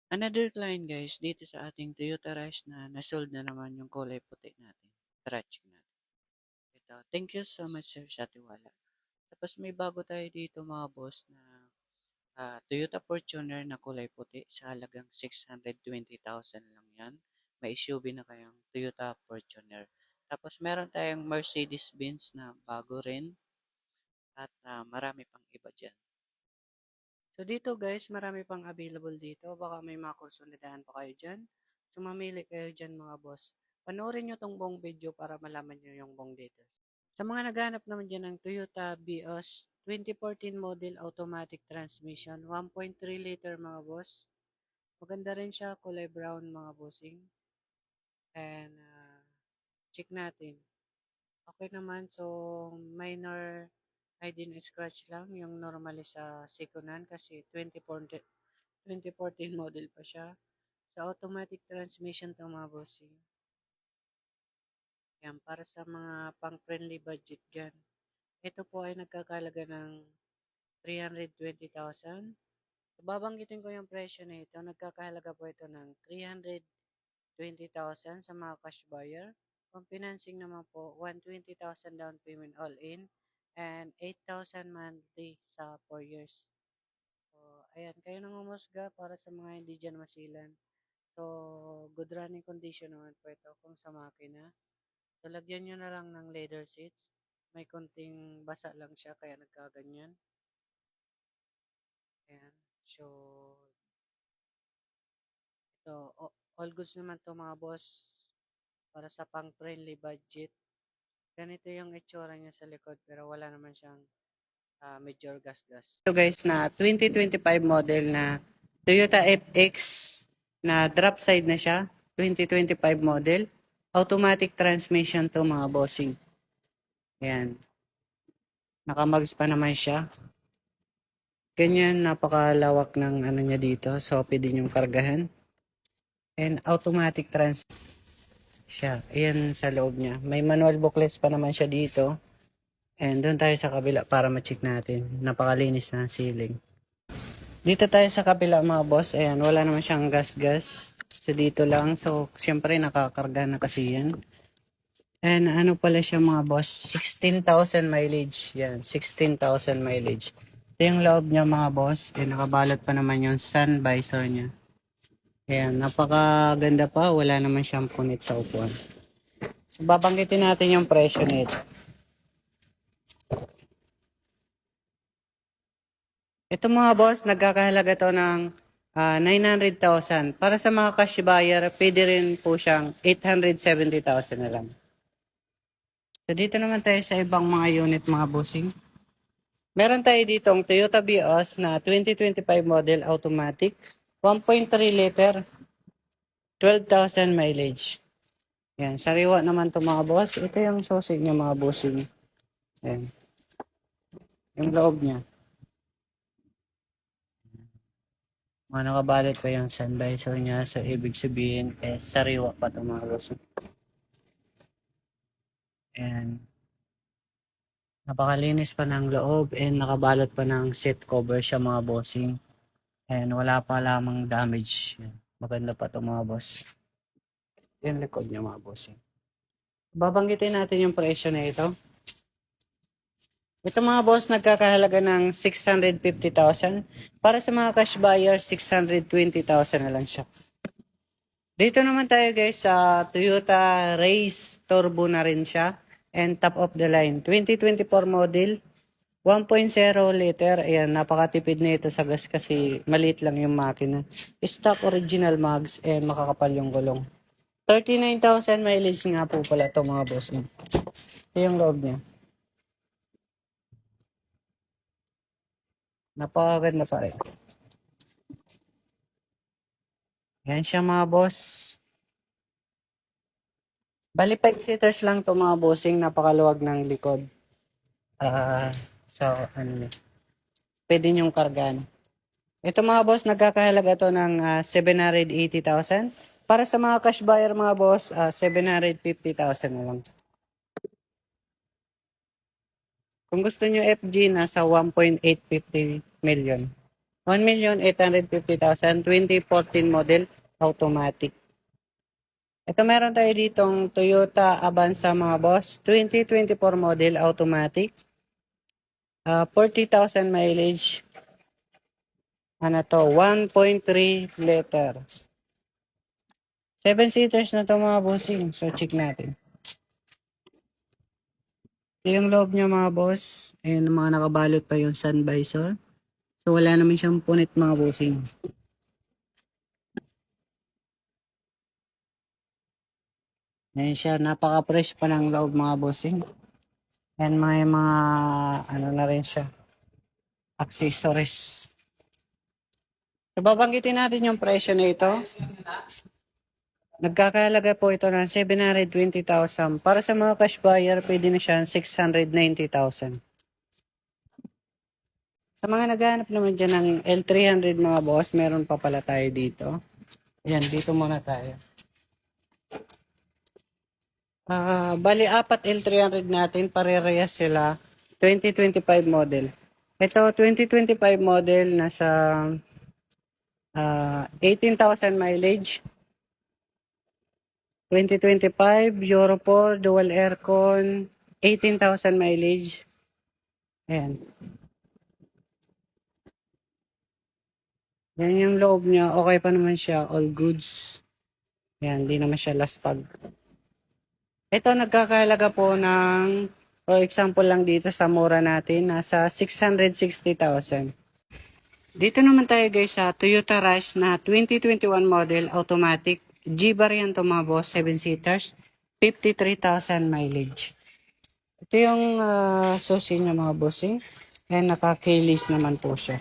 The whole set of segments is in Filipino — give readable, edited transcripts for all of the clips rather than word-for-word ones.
Another client guys, dito sa ating Toyota Rush na nasold na naman yung kulay puti natin. Tara, check natin. Ito, thank you so much sir sa tiwala. Tapos may bago tayo dito mga boss na Toyota Fortuner na kulay puti sa halagang 620,000 lang yan. May SUV na kayang Toyota Fortuner. Tapos meron tayong Mercedes-Benz na bago rin at marami pang iba dyan. So dito guys, marami pang available dito. Baka may mga konsolidaan pa kayo dyan. So mamili kayo dyan mga boss. Panoorin nyo tong buong video para malaman nyo yung buong details. Sa mga naghanap naman dyan ng Toyota Vios 2014 model automatic transmission, 1.3 liter mga boss. Maganda rin siya, kulay brown mga bossing. And check natin. Okay naman, so minor hidden scratch lang, yung normally sa Seconan kasi 2014 model pa siya. Sa automatic transmission to mga bossing. Yan, para sa mga pang-friendly budget dyan. Ito po ay nagkakalaga ng 320,000. So, babanggitin ko yung presyo na ito. Nagkakahalaga po ito ng 320,000 sa mga cash buyer. Kung financing naman po, 120,000 down payment all in and 8,000 monthly sa 4 years. So, ayan, kayo nang umusga para sa mga hindi dyan masilan. So, good running condition naman po ito kung sa makina. So, lagyan nyo na lang ng leather seats. May konting basa lang siya kaya nagkaganyan. Ayan. So, ito, all goods naman to mga boss para sa pang-friendly budget. Ganito yung itsura niya sa likod pero wala naman siyang major gas-gas. Ito guys na 2025 model na Toyota FX na drop side na siya. 2025 model. Automatic transmission to mga bossing. Ayan. Nakamags pa naman siya. Ganyan, napakalawak ng ano niya dito. So, pwede yung kargahan. And automatic trans siya. Ayan sa loob niya. May manual booklets pa naman siya dito. And doon tayo sa kabila para ma-check natin. Napakalinis na ceiling. Dito tayo sa kabila mga boss. Ayan, wala naman siyang gas-gas. So, dito lang. So, siyempre nakakarga na kasi yan. And ano pala siya mga boss? 16,000 mileage. Yan, 16,000 mileage. Ito yung loob niya mga boss. Eh, nakabalot pa naman yung sun visor niya. Ayan, napakaganda pa. Wala naman siyang punit sa upuan. So, babanggitin natin yung presyo nito. Ito mga boss, nagkakahalaga to ng 900,000. Para sa mga cash buyer, pwede rin po siyang 870,000 na lang. So, dito naman tayo sa ibang mga unit mga bossing. Meron tayo dito ang Toyota Vios na 2025 model automatic. 1.3 liter, 12,000 mileage. Yan, sariwa naman to mga boss. Ito yung sosig niya mga bossing. Yan. Yung loob niya. Mga nakabalot pa yung sun visor niya. So, ibig sabihin, sariwa pa to mga bossing. And napakalinis pa ng loob and nakabalot pa ng seat cover siya mga bossing. And wala pa lamang damage. Yan. Maganda pa to mga boss. Yan likod niya mga bossing. Babanggitin natin yung presyo na ito. Ito mga boss, nagkakahalaga ng 650,000. Para sa mga cash buyers, 620,000 na lang siya. Dito naman tayo guys sa Toyota Race Turbo na rin siya. And top of the line. 2024 model. 1.0 liter. Ayan, napakatipid na ito sa gas kasi maliit lang yung makina. Stock original mags and makakapal yung gulong. 39,000 mileage nga po pala ito mga boss. Ito yung loob niya. Napakaganda pa rin. Yan siya mga boss. Bali 5 seaters lang to mga bossing. Napakaluwag ng likod. So, ano niya. Pwede nyong kargaan. Ito mga boss, nagkakahalaga to ng 780,000. Para sa mga cash buyer mga boss, 750,000 na lang. Kung gusto nyo FG, nasa 1.850 million. 1,850,000, 2014 model, automatic. Ito meron tayo ditong Toyota Avanza mga boss, 2024 model, automatic. 40,000 mileage. Ano to, 1.3 liter. 7 seaters na to mga bossing. So, check natin. Ito yung loob niya mga boss. Ayun, mga nakabalot pa yung sun visor. So, wala naman siyang punit mga bossing. Ayan siya, napaka-fresh pa ng loob mga bossing. And may mga, ano na rin siya, accessories. So, babanggitin natin yung presyo na ito. Nagkakahalaga po ito ng 720,000. Para sa mga cash buyer, pwede na siya 690,000. Sa mga naghahanap naman dyan ng L300 mga boss, meron pa pala tayo dito. Ayan, dito muna tayo. Bali, apat L300 natin, parehas sila. 2025 model. Ito, 2025 model, nasa 18,000 mileage. 2025, Euro 4, dual aircon, 18,000 mileage. Ayan. Yan yung loob niya. Okay pa naman siya. All goods. Ayan, hindi naman siya lastag. Ito, nagkakahalaga po ng, for example lang dito sa mura natin, nasa 660,000. Dito naman tayo guys sa Toyota Rush na 2021 model automatic. G-variant to mga boss, 7-seaters, 53,000 mileage. Ito yung susi niya mga bossing. And naka-keyless naman po siya.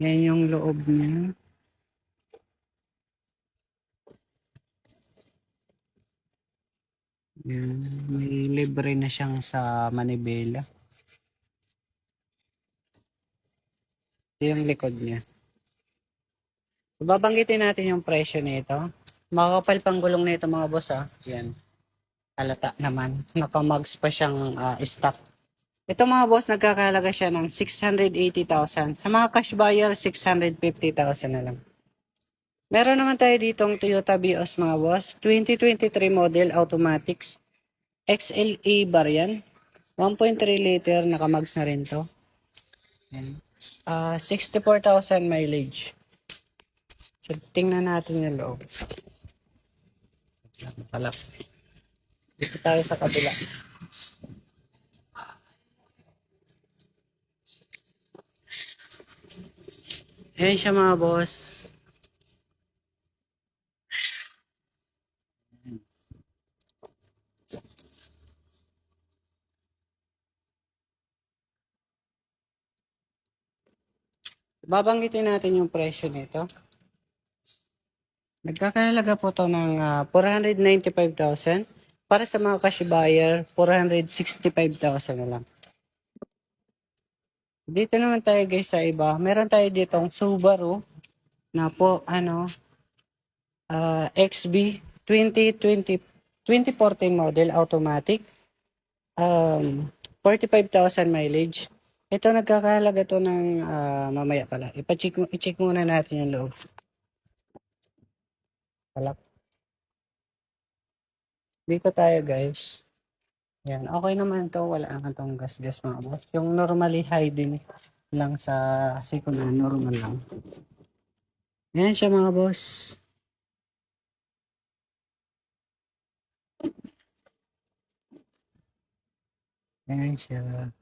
Yan yung loob niya. Yan. May libre na siyang sa manibela. Ito yung likod niya. So, babanggitin natin yung presyo nito. Makakapal pang gulong nito mga boss Yan. Halata naman. Naka-mugs pa siyang stock. Ito mga boss, nagkakahalaga siya ng 680,000. Sa mga cash buyer, 650,000 na lang. Meron naman tayo ditong Toyota Vios mga boss. 2023 model automatics. XLE variant. 1.3 liter, naka-mugs na rin to. 64,000 mileage. So, tingnan natin yung loob. Palap. Dito tayo sa kabila. Ayan siya mga boss. Babanggitin natin yung presyo nito. Nagkakahalaga po to ng 495,000. Para sa mga cash buyer, 465,000 na lang. Dito naman tayo guys sa iba. Meron tayo ditong Subaru na po XB 2020 2014 model automatic. 45,000 mileage. Ito nagkakahalaga to ng mamaya pala. I-check muna natin yung loob. Pala. Dito tayo guys. Yan, okay naman to, wala naman tong gas-gas mga boss. Yung normally hiding lang sa sikuna, normal lang. Yan siya mga boss. Yan siya.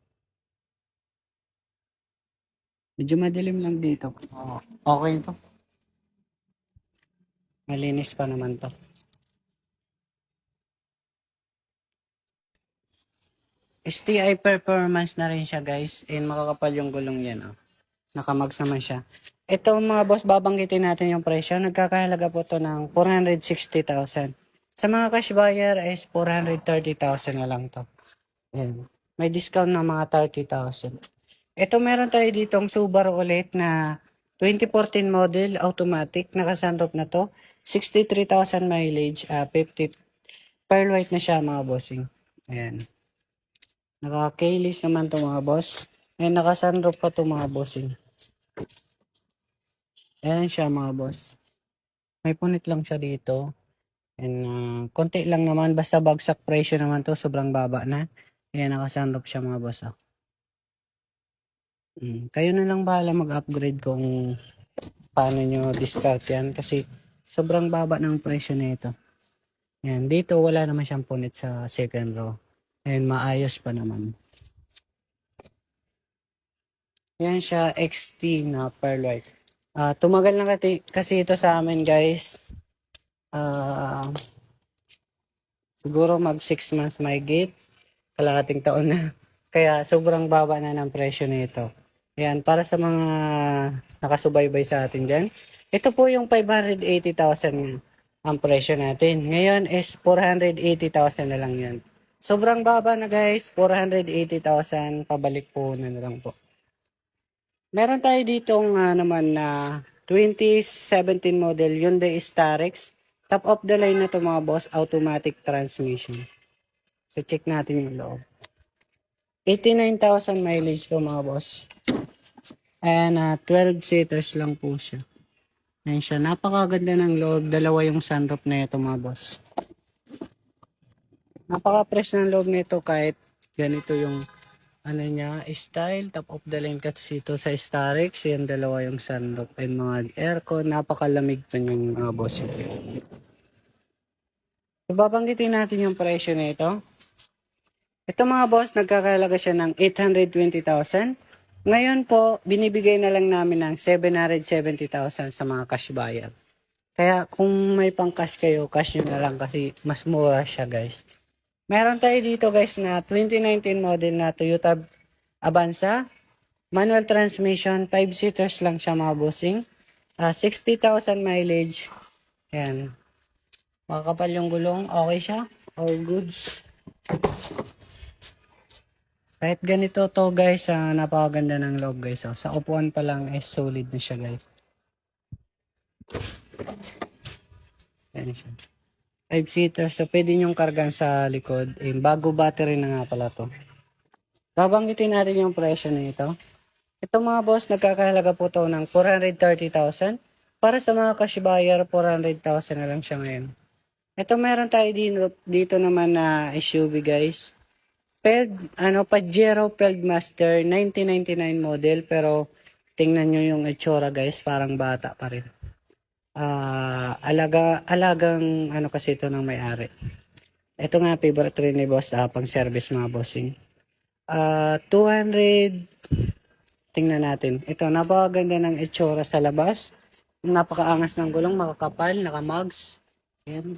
Medyo madilim lang dito. Okay to. Malinis pa naman to. STI performance na rin siya guys. And makakapal yung gulong yan. Nakamags naman siya. Ito mga boss, babanggitin natin yung presyo. Nagkakahalaga po to ng 460,000. Sa mga cash buyer is 430,000 na lang to. Ayan. May discount na mga 30,000. Ito meron tayo ditong Subaru ulit na 2014 model automatic. Naka-sunroof na to. 63,000 mileage. 50 pearl white na siya mga bossing. Ayan. Naka-keyless naman to mga boss. And naka-sunroof pa to mga bossing. Ayan siya mga boss. May punit lang siya dito. And konti lang naman. Basta bagsak presyo naman to. Sobrang baba na. Ayan, naka-sunroof siya mga boss. Oh. Kayo na lang bahala mag-upgrade kung paano nyo discount yan. Kasi sobrang baba ng presyo nito. Ayan, dito wala naman siyang punit sa second row. And maayos pa naman. Yan siya, XT na pearl white. Tumagal na kasi ito sa amin guys. Siguro mag 6 months may gate. Kalahating taon na. Kaya sobrang baba na ng presyo nito. Ayan, para sa mga nakasubaybay sa atin dyan. Ito po yung 580,000 ang presyo natin. Ngayon is 480,000 na lang yan. Sobrang baba na guys. 480,000. Pabalik po na lang po. Meron tayo ditong naman na 2017 model Hyundai Starex. Top of the line na to mga boss, automatic transmission. So check natin yung loob. 89,000 mileage to mga boss. And 12 seaters lang po siya. Ayan siya. Napakaganda ng loob. Dalawa yung sunroof na ito mga boss. Napaka-fresh ng loob nito kahit ganito yung ano niya, style, top of the line kasi ito sa Starex, yan dalawa yung sunroof and mga aircon, napakalamig pa yung mga boss. So, babanggitin natin yung presyo nito. Ito mga boss, nagkakalaga siya ng 820,000. Ngayon po, binibigay na lang namin ng 770,000 sa mga cash buyer. Kaya kung may pang cash kayo, cash nyo na lang kasi mas mura siya guys. Meron tayo dito guys na 2019 model na Toyota Avanza. Manual transmission, 5 seaters lang siya mga bossing. 60,000 mileage. Ayan. Makakapal yung gulong, okay siya. All goods. Kahit ganito to guys, napakaganda ng loob guys. Oh. Sa upuan pa lang is solid na siya guys. Ayan siya. 5 seaters, so pwede nyong kargan sa likod. Bago battery na nga pala to. Babanggitin natin yung presyo nito. Ito mga boss, nagkakahalaga po to ng 430,000. Para sa mga cash buyer, 400,000 na lang siya ngayon. Ito meron tayo dito naman na SUV guys. Pajero Master 1999 model pero tingnan nyo yung itsura guys, parang bata pa rin. Alagang kasi ito ng may-ari. Ito nga favorite rin ni boss, pang service mga bossing. 200, tingnan natin. Ito, napakaganda ng itsura sa labas. Napakaangas ng gulong, makakapal, naka-mugs. Ayan.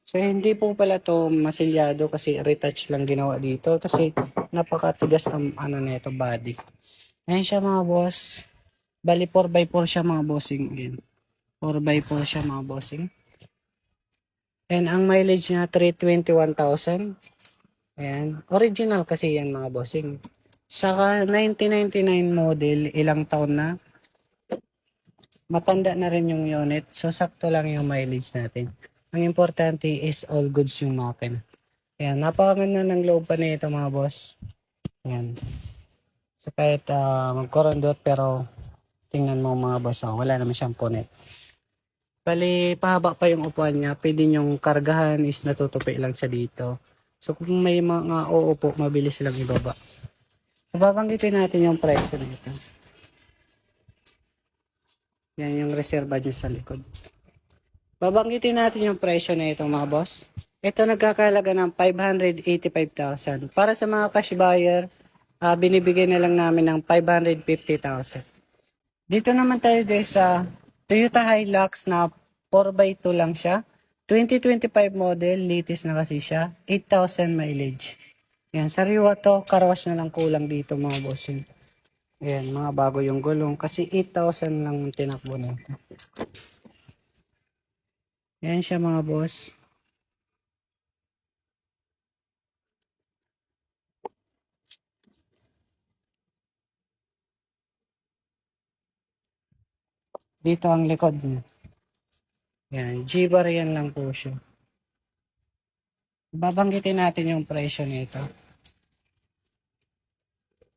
So, hindi po pala to masilyado kasi retouch lang ginawa dito kasi napakatigas ng nito body. Ayan siya mga boss. Bali 4x4 siya mga bossing. Ayan. 4x4 siya mga bossing. And ang mileage niya 321,000. Ayan. Original kasi yan mga bossing. Saka 1999 model, ilang taon na. Matanda na rin yung unit. So sakto lang yung mileage natin. Ang importante is all goods yung makina. Ayan. Napakaganda ng loob pa nito mga boss. Ayan. So kahit magkorondot pero tingnan mo mga boss. Wala naman siyang punit. Bali, pahaba pa yung upuan niya. Pwede nyong kargahan is natutupi lang siya dito. So, kung may mga uupo, mabilis silang ibaba. So, babanggitin natin yung presyo nito. Yan yung reserva niya sa likod. Babanggitin natin yung presyo na ito mga boss. Ito nagkakalaga ng 585,000. Para sa mga cash buyer, binibigay na lang namin ng 550,000. Dito naman tayo guys sa Toyota Hilux na 4x2 lang siya. 2025 model, latest na kasi siya. 8,000 mileage. Yan, sariwa to. Carwash na lang kulang dito mga bossing. Ayan, mga bago yung gulong. Kasi 8,000 lang tinakbo nito. Yan siya mga boss. Dito ang likod niya. Yan, G-bar yan lang po siya. Babanggitin natin yung presyo nito.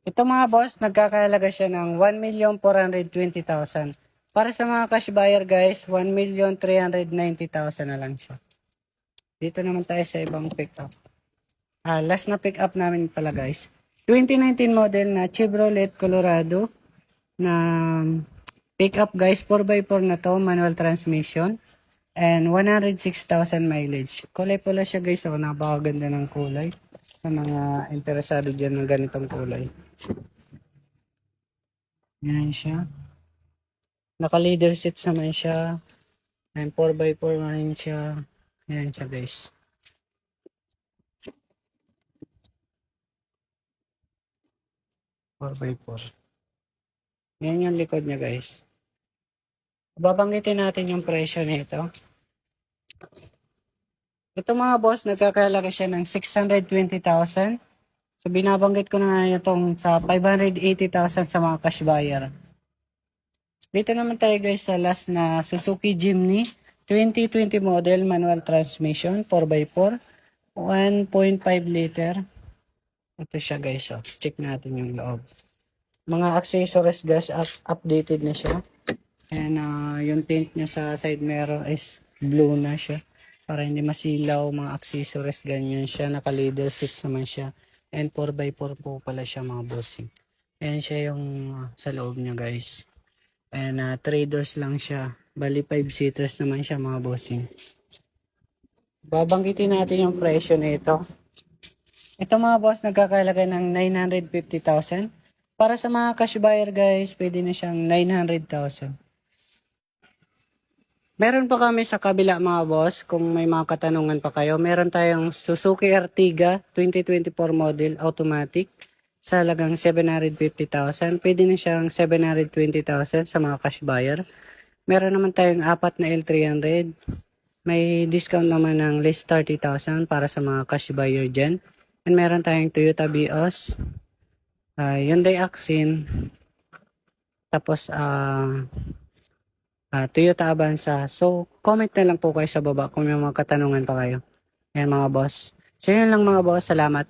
Ito mga boss, nagkakahalaga siya ng 1,420,000. Para sa mga cash buyer guys, 1,390,000 na lang siya. Dito naman tayo sa ibang pickup. Last na pickup namin pala guys. 2019 model na Chevrolet Colorado na pickup guys, 4x4 na to, manual transmission. And 106,000 mileage. Kulay pula siya guys, so napakaganda ng kulay. Sa mga interesado dyan ng ganitong kulay. Yan siya. Naka-leather seats naman siya. And 4x4 na rin siya. Yan siya guys. Four by four. Yan yung likod niya guys. Babanggitin natin yung presyo nito. Ito mga boss, nagkakahalaga siya ng 620,000. So binabanggit ko na nga itong sa 580,000 sa mga cash buyer. Dito naman tayo guys sa last na Suzuki Jimny 2020 model manual transmission 4x4 1.5 liter. Ito siya guys, oh. Check natin yung loob. Mga accessories guys, updated na siya. And yung tint niya sa side mirror is blue na siya. Para hindi masilaw mga accessories, ganyan siya. Naka-leather seats naman siya. And 4x4 po pala siya mga bossing. Ayan siya yung sa loob niya guys. And 3 doors lang siya. Bali 5 seaters naman siya mga bossing. Babanggitin natin yung presyo nito. Ito mga boss, nagkakalaga ng 950,000. Para sa mga cash buyer guys, pwede na siyang 900,000. Meron pa kami sa kabila mga boss, kung may mga katanungan pa kayo. Meron tayong Suzuki Ertiga 2024 model automatic sa halagang 750,000. Pwede na siyang 720,000 sa mga cash buyer. Meron naman tayong apat na L300. May discount naman ng list 30,000 para sa mga cash buyer dyan. And meron tayong Toyota Vios, Hyundai Accent, tapos Toyota Avanza. So, comment na lang po kayo sa baba kung may mga katanungan pa kayo. Yan mga boss. So, yun lang mga boss. Salamat.